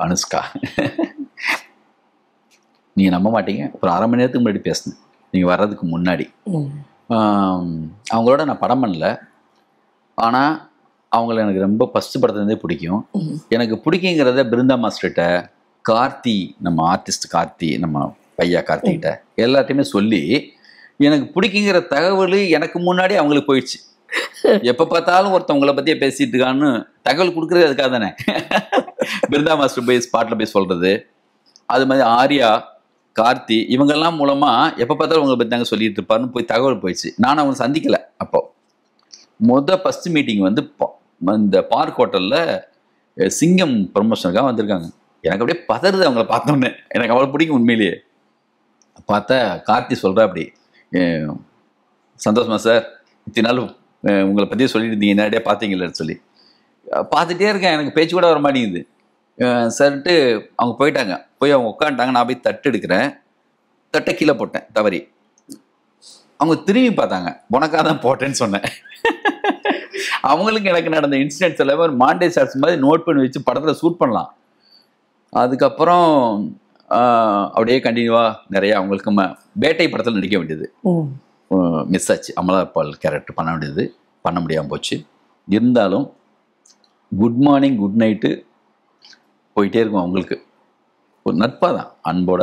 அனுஷ்கா. நீங்கள் நம்ப மாட்டீங்க, ஒரு 1/2 மணி நேரத்துக்கு முன்னாடி பேசினேன், நீங்கள் வர்றதுக்கு முன்னாடி. அவங்களோட நான் படம் பண்ணல, ஆனால் அவங்கள எனக்கு ரொம்ப ஃபஸ்ட்டு படத்துலேருந்தே பிடிக்கும். எனக்கு பிடிக்குங்கிறத பிருந்தா மாஸ்டர்கிட்ட, கார்த்தி, நம்ம ஆர்டிஸ்ட் கார்த்தி, நம்ம பையா கார்த்திகிட்ட எல்லாத்தையுமே சொல்லி எனக்கு பிடிக்குங்கிற தகவல் எனக்கு முன்னாடி அவங்களுக்கு போயிடுச்சு. எப்போ பார்த்தாலும் ஒருத்தவங்களை பற்றியே பேசிட்டு இருக்கான்னு தகவல் கொடுக்குறது அதுக்காக தானே. பிருந்தா மாஸ்டர் போய் ஸ்பாட்டில் போய் சொல்கிறது, அது மாதிரி ஆர்யா, கார்த்தி இவங்கெல்லாம் மூலமாக எப்போ பார்த்தாலும் உங்களை பற்றி தாங்க சொல்லிட்டு இருப்பாருன்னு போய் தகவல் போயிடுச்சு. நான் அவங்க சந்திக்கலை. அப்போ ஃபஸ்ட்டு மீட்டிங் வந்து இந்த பார்க் ஹோட்டலில் சிங்கம் ப்ரமோஷனுக்காக வந்திருக்காங்க. எனக்கு அப்படியே பதறுது அவங்கள பார்த்தோன்னே. எனக்கு அவ்வளோ பிடிக்கும் உண்மையிலேயே. பார்த்தா கார்த்தி சொல்கிறா, அப்படி சந்தோஷமா சார், இத்தனை நாள் உங்களை பற்றியே சொல்லிட்டு இருந்தீங்க, நேரடியாக பார்த்தீங்களேன்னு சொல்லி பார்த்துட்டே இருக்கேன். எனக்கு பேச்சு கூட வர மாட்டேங்குது. சரிட்டு அவங்க போயிட்டாங்க. போய் அவங்க உட்காந்துட்டாங்க. நான் போய் தட்டு எடுக்கிறேன். தட்டை கீழே போட்டேன் தவறி. அவங்க திரும்பி பார்த்தாங்க. உனக்காக தான் போட்டேன்னு சொன்னேன். அவங்களுக்கு எனக்கு நடந்த இன்சிடென்ட்ஸ் எல்லாமே ஒரு மாண்டே ஷாட்ஸ் மாதிரி நோட் பண்ணி வச்சு படத்தில் ஷூட் பண்ணலாம். அதுக்கப்புறம் அப்படியே கண்டினியூவாக நிறைய அவங்களுக்கு வேட்டை படத்தில் நடிக்க வேண்டியது மிஸ் ஆச்சு. அமலா பால் கேரக்டர் பண்ண வேண்டியது பண்ண முடியாமல் போச்சு. இருந்தாலும் குட் மார்னிங் குட் நைட்டு போயிட்டே இருக்கும். அவங்களுக்கு ஒரு நட்பாக தான், அன்போட